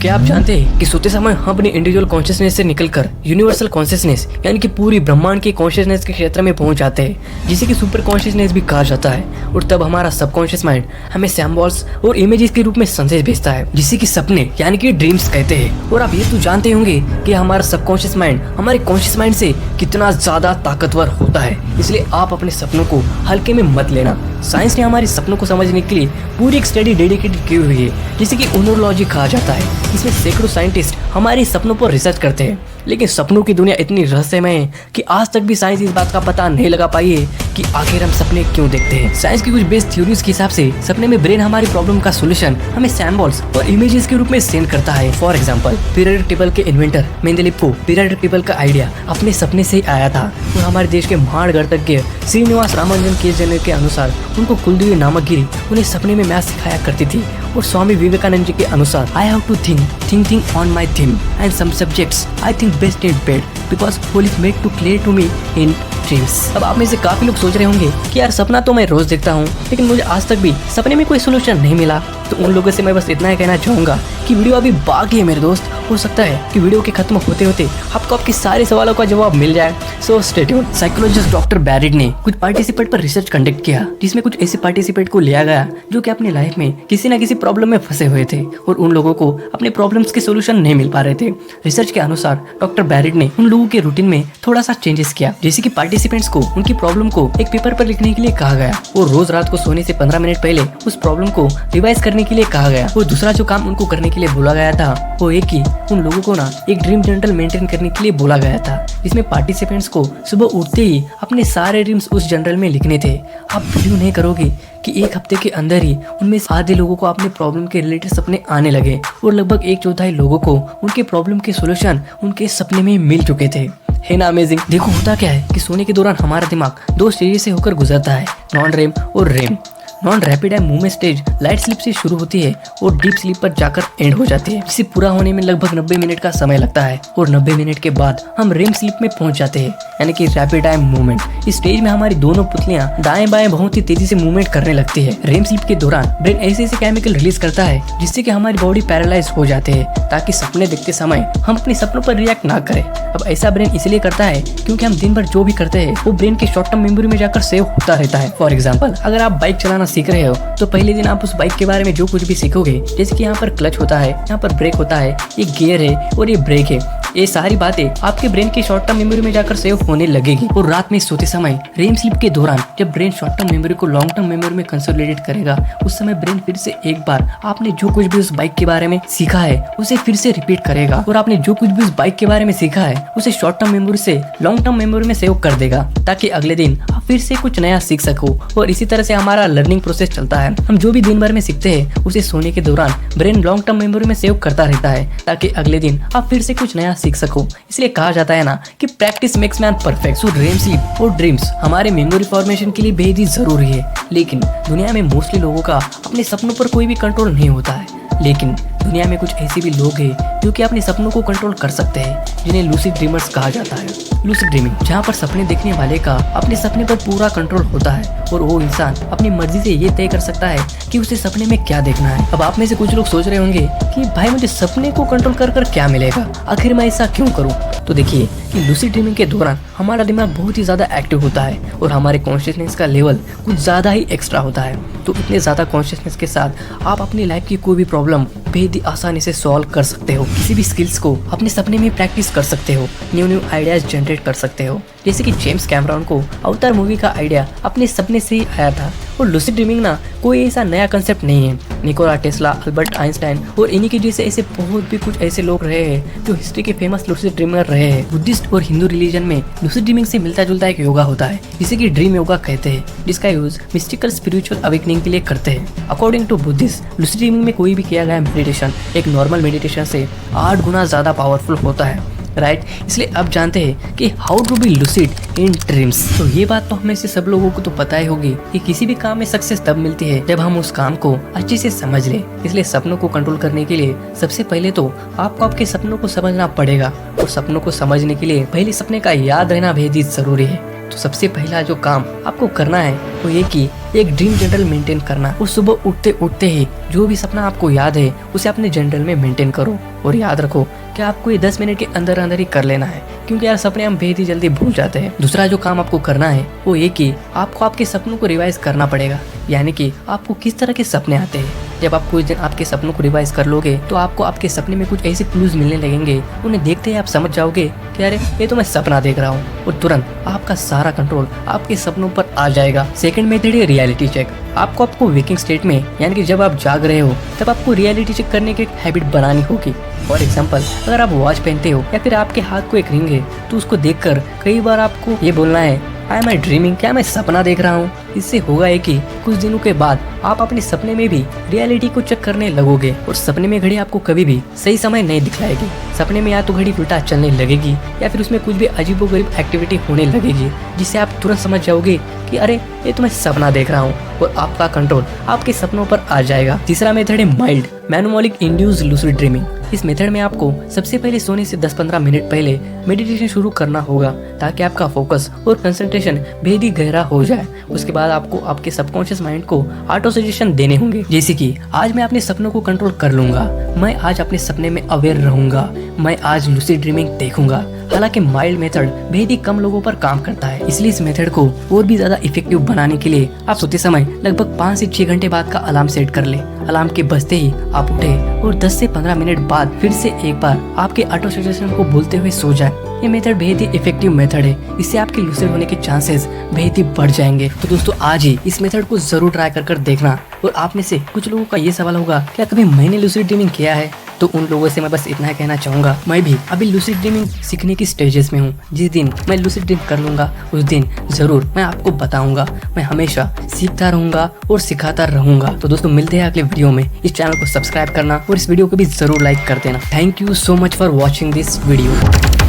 क्या आप जानते हैं कि सोते समय हम अपने इंडिविजुअल कॉन्शियसनेस से निकलकर यूनिवर्सल कॉन्शियसनेस यानी कि पूरी ब्रह्मांड के कॉन्शियसनेस के क्षेत्र में पहुंच जाते हैं, जिसे कि सुपर कॉन्शियसनेस भी कहा जाता है। और तब हमारा सबकॉन्शियस माइंड हमें सिंबल्स और इमेजेस के रूप में संदेश भेजता है, जिसे कि सपने यानी कि ड्रीम्स कहते हैं। और आप ये तो जानते होंगे कि हमारा सबकॉन्शियस माइंड हमारे कॉन्शियस माइंड से कितना ज्यादा ताकतवर होता है, इसलिए आप अपने सपनों को हल्के में मत लेना। साइंस ने हमारे सपनों को समझने के लिए पूरी एक स्टडी डेडिकेटेड की हुई है, जिसे कि न्यूरोलॉजी कहा जाता है। इसमें सैकड़ों साइंटिस्ट हमारे सपनों पर रिसर्च करते हैं, लेकिन सपनों की दुनिया इतनी रहस्यमय है कि आज तक भी साइंस इस बात का पता नहीं लगा पाई है कि आखिर हम सपने क्यों देखते हैं। साइंस की कुछ बेस्ड थ्योरीज के हिसाब से सपने में ब्रेन हमारी प्रॉब्लम का सोल्यूशन हमें सिंबल्स और इमेजेस के रूप में सेंड करता है। फॉर एग्जांपल, पीरियडिक टेबल के इन्वेंटर मेंडेलीव को पीरियडिक टेबल का आइडिया अपने सपने से ही आया था। और हमारे देश के महान गणितज्ञ श्रीनिवास रामानुजन के अनुसार उनको कुलदेवी नामक गिरी उन्हें सपने में मैथ सिखाया करती थी। और स्वामी विवेकानंद जी के अनुसार I have to think on my theme and some subjects I think best in bed because whole is made to clear to me in dreams. अब आप में से काफी लोग सोच रहे होंगे कि यार सपना तो मैं रोज देखता हूँ, लेकिन मुझे आज तक भी सपने में कोई सोल्यूशन नहीं मिला। तो उन लोगों से मैं बस इतना ही कहना चाहूंगा कि वीडियो अभी बाकी है मेरे दोस्त। हो सकता है कि वीडियो के खत्म होते होते आपको आपके सारे सवालों का जवाब मिल जाए। So stay tuned. Psychologist doctor buried ने कुछ पार्टिसिपेंट पर रिसर्च कंडक्ट किया, जिसमें कुछ ऐसे पार्टिसिपेंट को लिया गया जो कि अपनी लाइफ में किसी न किसी प्रॉब्लम में फंसे हुए थे और उन लोगों को अपने प्रॉब्लम्स के सोल्यूशन नहीं मिल पा रहे थे। रिसर्च के अनुसार डॉक्टर बैरिड ने उन लोगों के रूटीन में थोड़ा सा चेंजेस किया, जैसे कि पार्टिसिपेंट्स को उनकी प्रॉब्लम को एक पेपर पर लिखने के लिए कहा गया और रोज रात को सोने से 15 मिनट पहले उस प्रॉब्लम को रिवाइज करने के लिए कहा गया। और दूसरा जो काम उनको करने के लिए बोला गया था वो एक ही उन लोगों को ना एक ड्रीम जर्नल मेंटेन करने के लिए बोला गया था, जिसमें पार्टिसिपेंट्स को सुबह उठते ही अपने सारे ड्रीम्स उस जर्नल में लिखने थे। आप बिलीव नहीं करोगे कि एक हफ्ते के अंदर ही उनमें से आधे लोगों को अपने प्रॉब्लम के रिलेटेड सपने आने लगे और लगभग 1/4 लोगों को उनके प्रॉब्लम के सोल्यूशन उनके सपने में मिल चुके थे। है ना अमेजिंग। देखो होता क्या है कि सोने के दौरान हमारा दिमाग 2 स्टेज से होकर गुजरता है, नॉन रेम और REM. Non rapid eye movement stage light sleep से शुरू होती है और डीप स्लीप पर जाकर एंड हो जाती है, जिसे पूरा होने में लगभग 90 मिनट का समय लगता है। और 90 मिनट के बाद हम रेम स्लीप में पहुंच जाते हैं, यानी कि रैपिड आई मूवमेंट। इस स्टेज में हमारी दोनों पुतलियां दाएं बाएं बहुत ही तेजी से मूवमेंट करने लगती है। रेम स्लीप के दौरान ब्रेन ऐसे केमिकल रिलीज करता है जिससे कि हमारी बॉडी पैरालाइज हो जाते हैं, ताकि सपने देखते समय हम अपने सपनों पर रिएक्ट ना करें। अब ऐसा ब्रेन इसलिए करता है क्योंकि हम दिन भर जो भी करते हैं वो ब्रेन के शॉर्ट टर्म मेमोरी में जाकर सेव होता रहता है। फॉर एग्जाम्पल, अगर आप बाइक चलाना सीख रहे हो तो पहले दिन आप उस बाइक के बारे में जो कुछ भी सीखोगे, जैसे कि यहाँ पर क्लच होता है, यहाँ पर ब्रेक होता है, ये गियर है और ये ब्रेक है, ये सारी बातें आपके ब्रेन की शॉर्ट टर्म मेमोरी में जाकर सेव होने लगेगी। और रात में सोते समय रेम स्लीप के दौरान जब ब्रेन शॉर्ट टर्म मेमोरी को लॉन्ग टर्म मेमोरी में कंसोलिडेट करेगा, उस समय ब्रेन फिर से एक बार आपने जो कुछ भी उस बाइक के बारे में सीखा है उसे फिर से रिपीट करेगा और आपने जो कुछ भी उस बाइक के बारे में सीखा है उसे शॉर्ट टर्म मेमोरी से लॉन्ग टर्म मेमोरी में सेव कर देगा, ताकि अगले दिन आप फिर से कुछ नया सीख सको। और इसी तरह से हमारा लर्निंग प्रोसेस चलता है। हम जो भी दिन भर में सीखते हैं उसे सोने के दौरान ब्रेन लॉन्ग टर्म मेमोरी में सेव करता रहता है, ताकि अगले दिन आप फिर से कुछ नया सीख सको। इसलिए कहा जाता है ना कि प्रैक्टिस मेक्स मैन परफेक्ट। सो रेम स्लीप और ड्रीम्स हमारे मेमोरी फॉर्मेशन के लिए बेहद ही जरूरी है। लेकिन दुनिया में मोस्टली लोगों का अपने सपनों पर कोई भी कंट्रोल नहीं होता है, लेकिन दुनिया में कुछ ऐसे भी लोग हैं जो कि अपने सपनों को कंट्रोल कर सकते हैं, जिन्हें लूसिड ड्रीमर्स कहा जाता है। लूसिड ड्रीमिंग, जहाँ पर सपने देखने वाले का अपने सपने पर पूरा कंट्रोल होता है और वो इंसान अपनी मर्जी से ये तय कर सकता है कि उसे सपने में क्या देखना है। अब आप में से कुछ लोग सोच रहे होंगे कि भाई मुझे सपने को कंट्रोल कर क्या मिलेगा, आखिर मैं ऐसा क्यों करूँ। तो देखिए कि लूसिड ड्रीमिंग के दौरान हमारा दिमाग बहुत ही ज्यादा एक्टिव होता है और हमारे कॉन्शियसनेस का लेवल कुछ ज्यादा ही एक्स्ट्रा होता है। तो इतने ज्यादा कॉन्शियसनेस के साथ आप अपनी लाइफ की कोई भी प्रॉब्लम बेहद ही आसानी से सॉल्व कर सकते हो, किसी भी स्किल्स को अपने सपने में प्रैक्टिस कर सकते हो, न्यू आइडियाज जनरेट कर सकते हो। जैसे कि जेम्स कैमरॉन को अवतार मूवी का आइडिया अपने सपने से ही आया था। और लूसिड ड्रीमिंग ना कोई ऐसा नया कंसेप्ट नहीं है। निकोला टेस्ला, अल्बर्ट आइंस्टाइन और इन्हीं के जैसे ऐसे बहुत भी कुछ ऐसे लोग रहे हैं जो हिस्ट्री के फेमस लूसिड ड्रीमर रहे हैं। बुद्धिस्ट और हिंदू रिलीजन में लूसिड ड्रीमिंग से मिलता जुलता एक योगा होता है, जिसे कि ड्रीम योगा कहते हैं, जिसका यूज मिस्टिकल स्पिरिचुअल अवेकनिंग के लिए करते हैं। According to Buddhist, lucid dreaming में कोई भी किया गया मेडिटेशन एक नॉर्मल मेडिटेशन से 8 गुना ज्यादा पावरफुल होता है, राइट। इसलिए अब जानते हैं कि how to be lucid in dreams. तो ये बात तो हमें से सब लोगों को तो पता ही होगी कि किसी भी काम में सक्सेस तब मिलती है जब हम उस काम को अच्छे से समझ लें। इसलिए सपनों को कंट्रोल करने के लिए सबसे पहले तो आपको आपके सपनों को समझना पड़ेगा, और सपनों को समझने के लिए पहले सपने का याद रहना बेहद जरूरी है। तो सबसे पहला जो काम आपको करना है वो ये कि एक ड्रीम जर्नल मेंटेन करना, और सुबह उठते उठते ही जो भी सपना आपको याद है उसे अपने जर्नल में मेंटेन करो। और याद रखो कि आपको ये 10 मिनट के अंदर अंदर ही कर लेना है, क्योंकि यार सपने हम बेहद ही जल्दी भूल जाते हैं। दूसरा जो काम आपको करना है वो ये कि आपको आपके सपनों को रिवाइज करना पड़ेगा, यानी कि आपको किस तरह के सपने आते हैं। जब आप कुछ दिन आपके सपनों को रिवाइज कर लोगे तो आपको आपके सपने में कुछ ऐसे क्लूज मिलने लगेंगे, उन्हें देखते ही आप समझ जाओगे कि अरे ये तो मैं सपना देख रहा हूँ, और तुरंत आपका सारा कंट्रोल आपके सपनों पर आ जाएगा। सेकंड मेथड है रियलिटी चेक। आपको वेकिंग स्टेट में, यानी कि जब आप जाग रहे हो तब आपको रियलिटी चेक करने की एक हैबिट बनानी होगी। फॉर एग्जाम्पल, अगर आप वॉच पहनते हो या फिर आपके हाथ को एक रिंग है तो उसको देखकर कई बार आपको ये बोलना है, आई एम आई ड्रीमिंग, क्या मैं सपना देख रहा हूँ। इससे होगा है कि कुछ दिनों के बाद आप अपने सपने में भी रियलिटी को चेक करने लगोगे, और सपने में घड़ी आपको कभी भी सही समय नहीं दिखलाएगी। सपने में या तो घड़ी उल्टा चलने लगेगी या फिर उसमें कुछ भी अजीबोगरीब एक्टिविटी होने लगेगी, जिससे आप तुरंत समझ जाओगे कि अरे ये तो मैं सपना देख रहा हूँ, और आपका कंट्रोल आपके सपनों पर आ जाएगा। तीसरा मेथड है माइल्ड मैनुअलिक इंड्यूस्ड लूसिड ड्रीमिंग। इस मेथड में आपको सबसे पहले सोने से 10-15 मिनट पहले मेडिटेशन शुरू करना होगा, ताकि आपका फोकस और कंसंट्रेशन बेहद ही गहरा हो जाए। उसके बाद आपको आपके सबकॉन्शियस माइंड को ऑटो सजेशन देने होंगे, जैसे कि आज मैं अपने सपनों को कंट्रोल कर लूंगा, मैं आज अपने सपने में अवेयर रहूंगा, मैं आज लूसिड ड्रीमिंग देखूंगा। हालांकि माइल्ड मेथड बेहद ही कम लोगों पर काम करता है, इसलिए इस मेथड को और भी ज्यादा इफेक्टिव बनाने के लिए आप सोते समय लगभग 5 से 6 घंटे बाद का अलार्म सेट कर ले। अलार्म के बजते ही आप उठे और 10 से 15 मिनट बाद फिर से एक बार आपके ऑटो सजेशन को बोलते हुए सो जाए। ये मेथड बेहद ही इफेक्टिव मेथड है, इससे आपके लूसिड होने के चांसेस बेहद ही बढ़ जाएंगे। तो दोस्तों आज ही इस मेथड को जरूर ट्राई कर देखना। और आप में से कुछ लोगों का ये सवाल होगा, क्या कभी मैंने लूसिड ड्रीमिंग किया है? तो उन लोगों से मैं बस इतना कहना चाहूंगा, मैं भी अभी लूसिड ड्रीमिंग सीखने की स्टेजेस में हूँ। जिस दिन मैं लूसिड ड्रीम कर लूंगा उस दिन जरूर मैं आपको बताऊंगा। मैं हमेशा सीखता रहूंगा और सिखाता रहूंगा। तो दोस्तों मिलते हैं अगले वीडियो में। इस चैनल को सब्सक्राइब करना और इस वीडियो को भी जरूर लाइक कर देना। Thank you so much for watching this video.